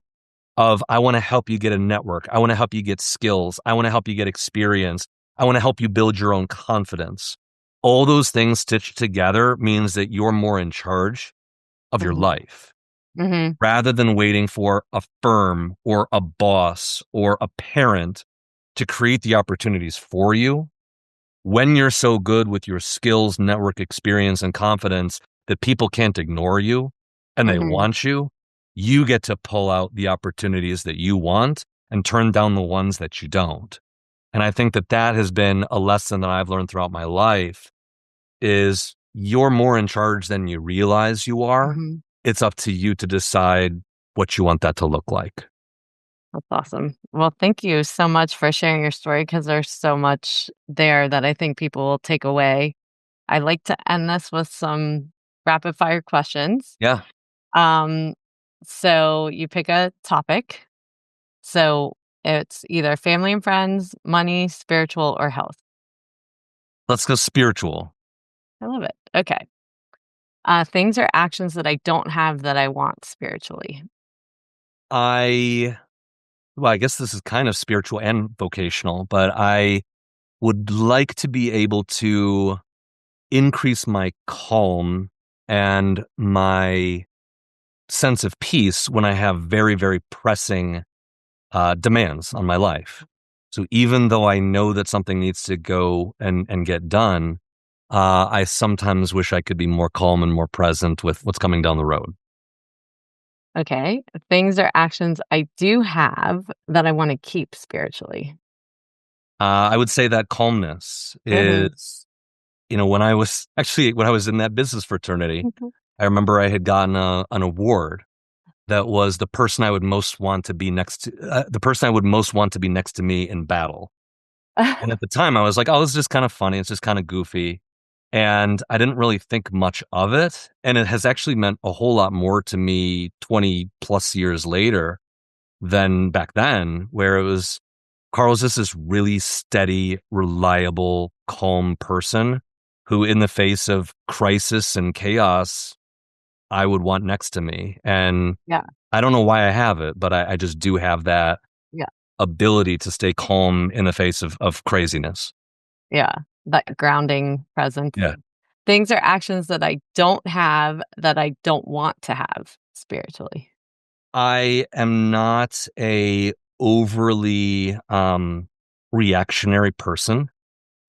of, I want to help you get a network. I want to help you get skills. I want to help you get experience. I want to help you build your own confidence. All those things stitched together means that you're more in charge of your Mhm. life, Mhm. rather than waiting for a firm or a boss or a parent to create the opportunities for you. When you're so good with your skills, network, experience, and confidence that people can't ignore you and they Mhm. want you, you get to pull out the opportunities that you want and turn down the ones that you don't. And I think that has been a lesson that I've learned throughout my life, is you're more in charge than you realize you are. Mhm. It's up to you to decide what you want that to look like. That's awesome. Well, thank you so much for sharing your story because there's so much there that I think people will take away. I like to end this with some rapid fire questions. Yeah. Um, so you pick a topic. So it's either family and friends, money, spiritual, or health. Let's go spiritual. I love it. Okay. Things or actions that I don't have that I want spiritually. I Well, I guess this is kind of spiritual and vocational, but I would like to be able to increase my calm and my sense of peace when I have very, very pressing demands on my life. So even though I know that something needs to go and get done, I sometimes wish I could be more calm and more present with what's coming down the road. Okay. Things or actions I do have that I want to keep spiritually. I would say that calmness Mhm. when I was in that business fraternity, I remember I had gotten an award that was the person I would most want to be next to, the person I would most want to be next to me in battle. And at the time, I was like, "Oh, this is just kind of funny. It's just kind of goofy," and I didn't really think much of it. And it has actually meant a whole lot more to me 20 plus years later than back then, where it was Carl's just this really steady, reliable, calm person who, in the face of crisis and chaos, I would want next to me. And Yeah. I don't know why I have it, but I just do have that Yeah. ability to stay calm in the face of craziness. Yeah. That grounding presence. Yeah. Things or actions that I don't have that I don't want to have spiritually. I am not a overly reactionary person.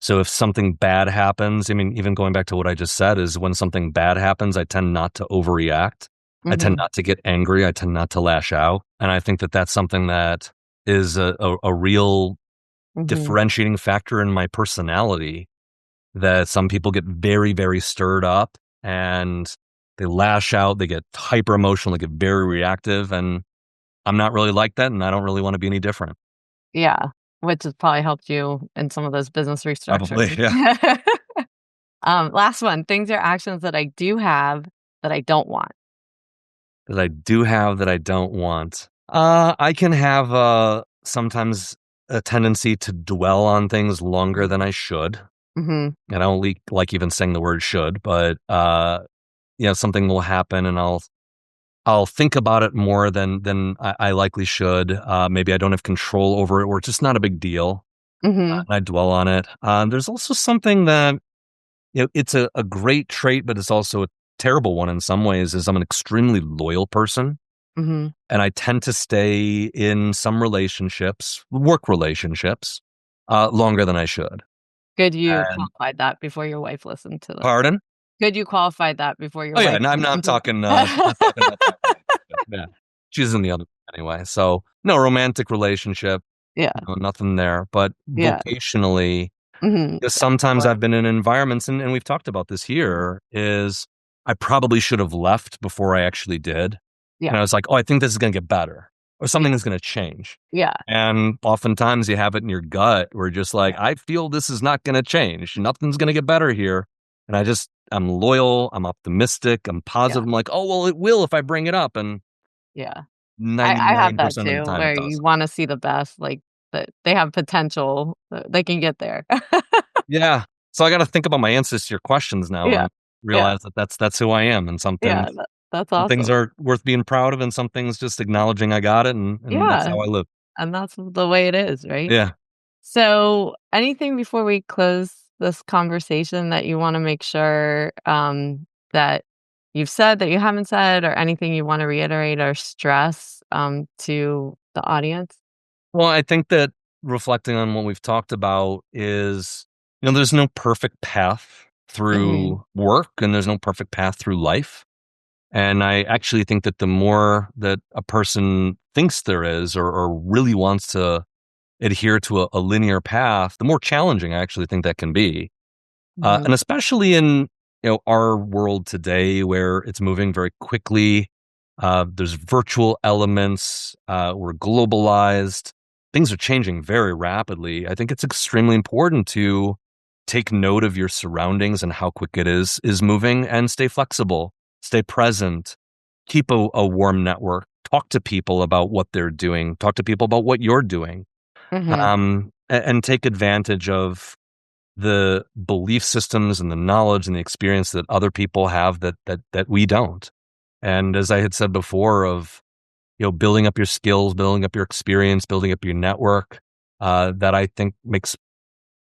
So if something bad happens, I mean, even going back to what I just said, is when something bad happens, I tend not to overreact. I tend Mhm. not to get angry. I tend not to lash out. And I think that that's something that is a real Mhm. differentiating factor in my personality, that some people get very, very stirred up and they lash out, they get hyper emotional, they get very reactive. And I'm not really like that. And I don't really want to be any different. Yeah, which has probably helped you in some of those business Probably. restructurings. Yeah. Last one, things or actions that I do have that I don't want. That I do have that I don't want. I can have sometimes a tendency to dwell on things longer than I should. Mhm. And I don't like even saying the word should, but something will happen and I'll think about it more than I likely should. Maybe I don't have control over it, or it's just not a big deal. Mhm. And I dwell on it. There's also something that, it's a great trait, but it's also a terrible one in some ways, is I'm an extremely loyal person. Mhm. And I tend to stay in some relationships, work relationships, longer than I should. Good you And qualified that before your wife listened to the pardon? good you qualified that before your Oh yeah, wife no, I'm not listened to talking. Not the talking about that relationship. Yeah, she's in the other anyway. So no romantic relationship, Yeah, nothing there. But yeah. vocationally, Mhm. That's sometimes I've important. been in environments, and we've talked about this here. Is I probably should have left before I actually did. Yeah, And I was like, "Oh, I think this is gonna get better, or yeah, something is gonna change." yeah, And oftentimes you have it in your gut where you're just like, yeah, "I feel this is not gonna change. Nothing's gonna get better here." And I'm loyal, I'm optimistic, I'm yeah, positive. I'm like, "Oh, well, it will if I bring it up." And yeah. I have that 99% of the too, time it where you doesn't. wanna see the best, like, that they have potential, they can get there. Yeah. So I gotta think about my answers to your questions now Yeah, and yeah, realize that that's who I am. And yeah, that's some things awesome. are worth being proud of, and some things just acknowledging I got it, and that's Yeah, how I live. and that's the way it is, right? Yeah. So, anything before we close this conversation that you wanna make sure, that you've said that you haven't said, or anything you wanna reiterate or stress, to the audience? Well, I think that reflecting on what we've talked about is, there's no perfect path Mhm, through work and there's no perfect path through life. And I actually think that the more that a person thinks there is, or really wants to adhere to a linear path, the more challenging I actually think that can be. And mhm, especially in our world today, where it's moving very quickly. There's virtual elements. We're globalized. Things are changing very rapidly. I think it's extremely important to take note of your surroundings and how quick it is moving, and stay flexible, stay present, keep a warm network, talk to people about what they're doing, talk to people about what you're doing, mhm, and take advantage of the belief systems and the knowledge and the experience that other people have that we don't. And as I had said before, of building up your skills, building up your experience, building up your network, that I think makes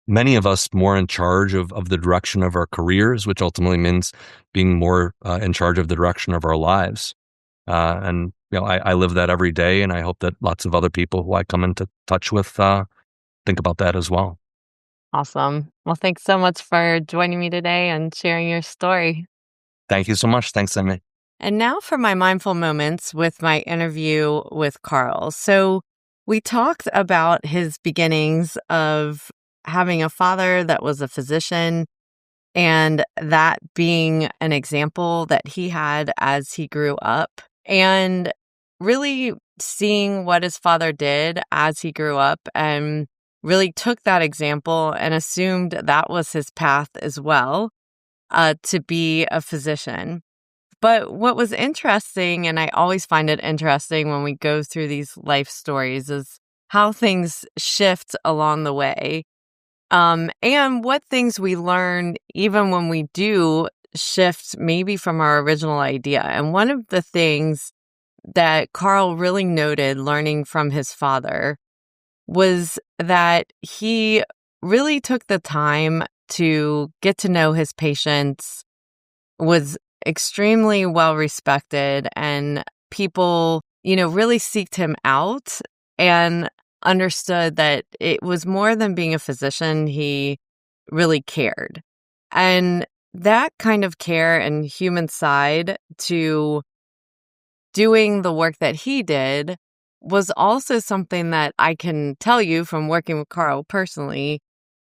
many of us more in charge of the direction of our careers, which ultimately means being more in charge of the direction of our lives. And I live that every day, and I hope that lots of other people who I come into touch with think about that as well. awesome. Well, thanks so much for joining me today and sharing your story. Thank you so much. Thanks, Emmy. And now for my mindful moments with my interview with Carl. So, we talked about his beginnings of having a father that was a physician, and that being an example that he had as he grew up, and really seeing what his father did as he grew up and really took that example and assumed that was his path as well, to be a physician. But what was interesting, and I always find it interesting when we go through these life stories, is how things shift along the way. And what things we learn even when we do shift maybe from our original idea. And one of the things that Carl really noted learning from his father was that he really took the time to get to know his patients, was extremely well respected, and people, really seeked him out and understood that it was more than being a physician. He really cared. And that kind of care and human side to doing the work that he did was also something that I can tell you from working with Carl personally.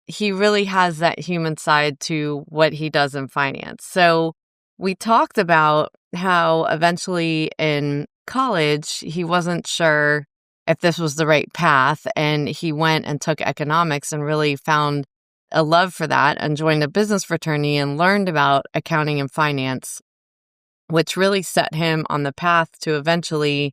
He really has that human side to what he does in finance. So we talked about how eventually in college, he wasn't sure if this was the right path. And he went and took economics and really found a love for that and joined a business fraternity and learned about accounting and finance, which really set him on the path to eventually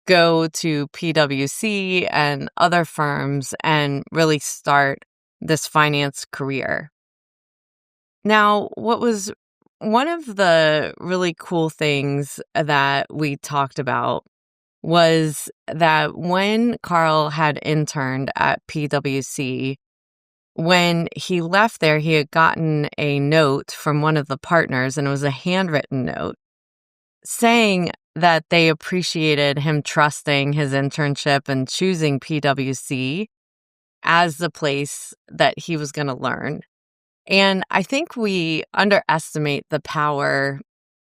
go to PwC and other firms and really start this finance career. Now, what was one of the really cool things that we talked about was that when Carl had interned at PwC, when he left there, he had gotten a note from one of the partners, and it was a handwritten note saying that they appreciated him trusting his internship and choosing PwC as the place that he was going to learn. And I think we underestimate the power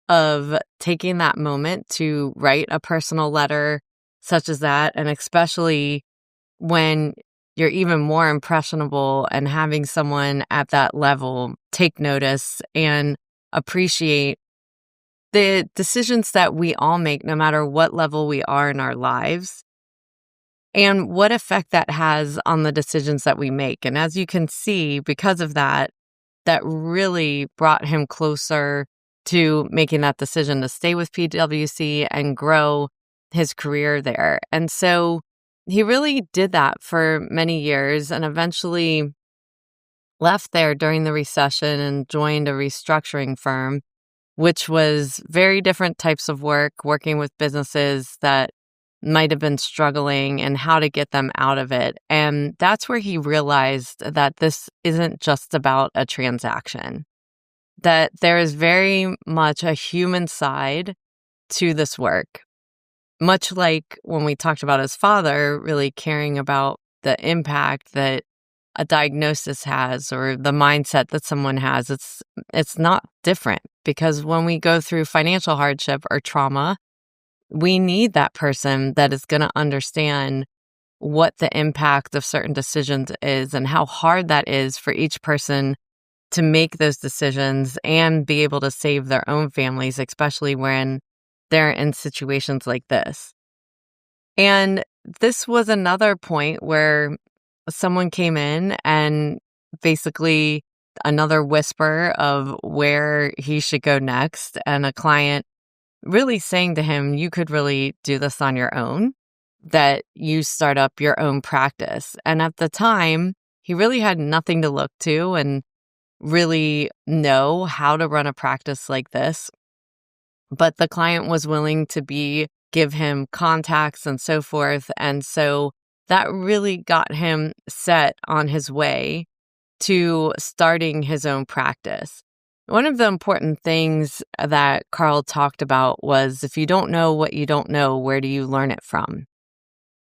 of taking that moment to write a personal letter such as that, and especially when you're even more impressionable and having someone at that level take notice and appreciate the decisions that we all make, no matter what level we are in our lives, and what effect that has on the decisions that we make. And as you can see, because of that, that really brought him closer to making that decision to stay with PwC and grow his career there. And so he really did that for many years and eventually left there during the recession and joined a restructuring firm, which was very different types of work, working with businesses that might have been struggling and how to get them out of it. And that's where he realized that this isn't just about a transaction, that there is very much a human side to this work. Much like when we talked about his father really caring about the impact that a diagnosis has or the mindset that someone has, it's not different, because when we go through financial hardship or trauma, we need that person that is going to understand what the impact of certain decisions is and how hard that is for each person to make those decisions and be able to save their own families, especially when they're in situations like this. And this was another point where someone came in and basically another whisper of where he should go next, and a client really saying to him, you could really do this on your own, that you start up your own practice. And at the time, he really had nothing to look to and really know how to run a practice like this. But the client was willing to give him contacts and so forth. And so that really got him set on his way to starting his own practice. One of the important things that Carl talked about was, if you don't know what you don't know, where do you learn it from?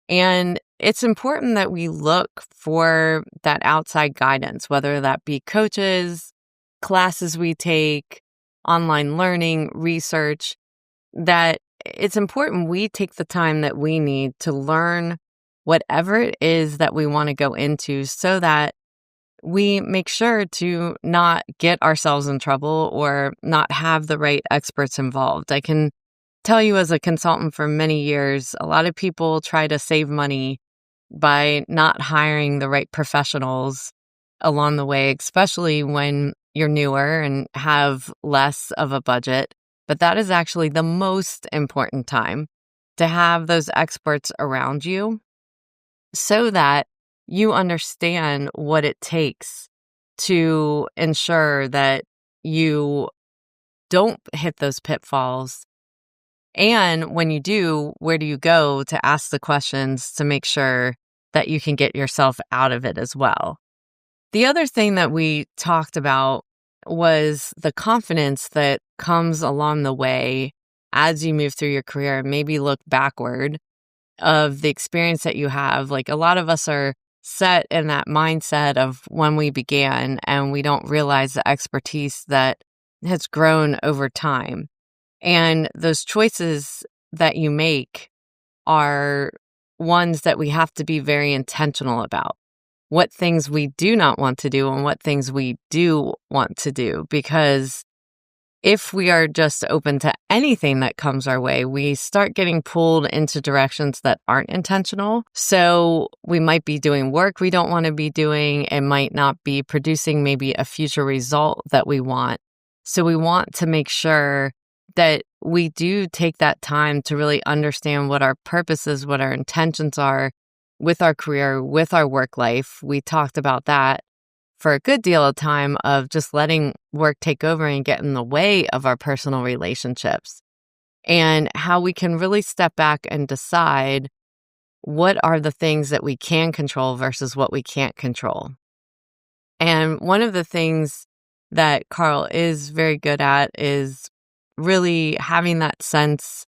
And it's important that we look for that outside guidance, whether that be coaches, classes we take, online learning, research, that it's important we take the time that we need to learn whatever it is that we want to go into, so that we make sure to not get ourselves in trouble or not have the right experts involved. I can tell you as a consultant for many years, a lot of people try to save money by not hiring the right professionals along the way, especially when you're newer and have less of a budget. But that is actually the most important time to have those experts around you so that you understand what it takes to ensure that you don't hit those pitfalls. And when you do, where do you go to ask the questions to make sure that you can get yourself out of it as well? The other thing that we talked about was the confidence that comes along the way as you move through your career and maybe look backward of the experience that you have. Like a lot of us are set in that mindset of when we began and we don't realize the expertise that has grown over time. And those choices that you make are ones that we have to be very intentional about. What things we do not want to do and what things we do want to do. Because if we are just open to anything that comes our way, we start getting pulled into directions that aren't intentional. So we might be doing work we don't want to be doing. It might not be producing maybe a future result that we want. So we want to make sure that we do take that time to really understand what our purpose is, what our intentions are with our career, with our work life. We talked about that for a good deal of time of just letting work take over and get in the way of our personal relationships, and how we can really step back and decide what are the things that we can control versus what we can't control. And one of the things that Carl is very good at is really having that sense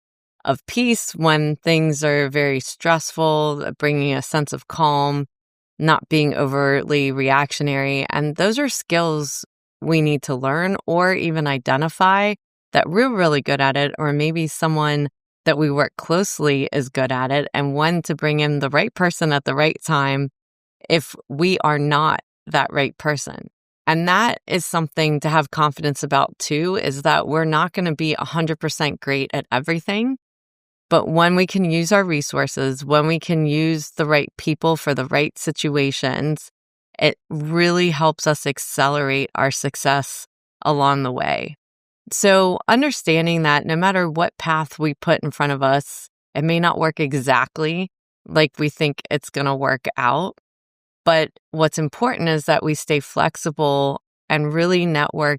of peace when things are very stressful, bringing a sense of calm, not being overly reactionary. And those are skills we need to learn or even identify that we're really good at it, or maybe someone that we work closely is good at it, and when to bring in the right person at the right time if we are not that right person. And that is something to have confidence about too, is that we're not going to be 100% great at everything. But when we can use our resources, when we can use the right people for the right situations, it really helps us accelerate our success along the way. So understanding that no matter what path we put in front of us, it may not work exactly like we think it's going to work out. But what's important is that we stay flexible and really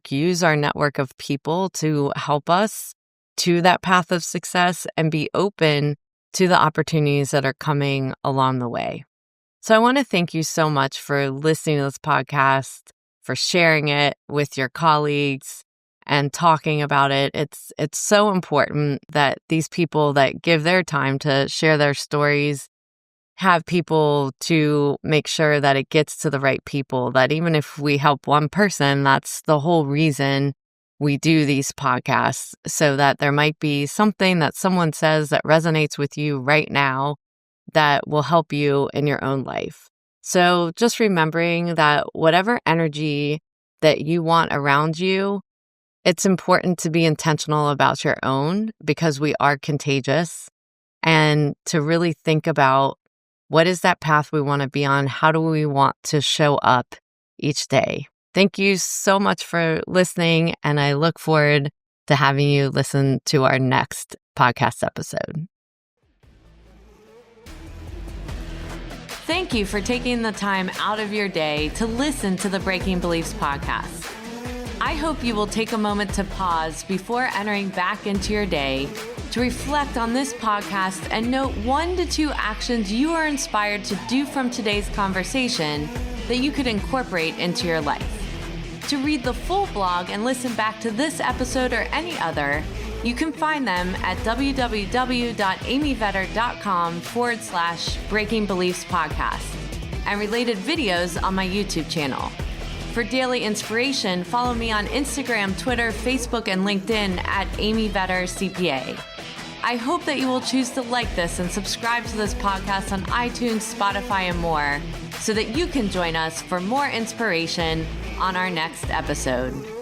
use our network of people to help us to that path of success and be open to the opportunities that are coming along the way. So I want to thank you so much for listening to this podcast, for sharing it with your colleagues and talking about it. It's so important that these people that give their time to share their stories have people to make sure that it gets to the right people, that even if we help one person, that's the whole reason we do these podcasts, so that there might be something that someone says that resonates with you right now that will help you in your own life. So just remembering that whatever energy that you want around you, it's important to be intentional about your own, because we are contagious, and to really think about what is that path we want to be on? How do we want to show up each day? Thank you so much for listening, and I look forward to having you listen to our next podcast episode. Thank you for taking the time out of your day to listen to the Breaking Beliefs podcast. I hope you will take a moment to pause before entering back into your day to reflect on this podcast and note 1 to 2 actions you are inspired to do from today's conversation that you could incorporate into your life. To read the full blog and listen back to this episode or any other, you can find them at www.amyvetter.com/Breaking Beliefs podcast and related videos on my YouTube channel. For daily inspiration, follow me on Instagram, Twitter, Facebook, and LinkedIn at Amy Vetter CPA. I hope that you will choose to like this and subscribe to this podcast on iTunes, Spotify, and more. so that you can join us for more inspiration on our next episode.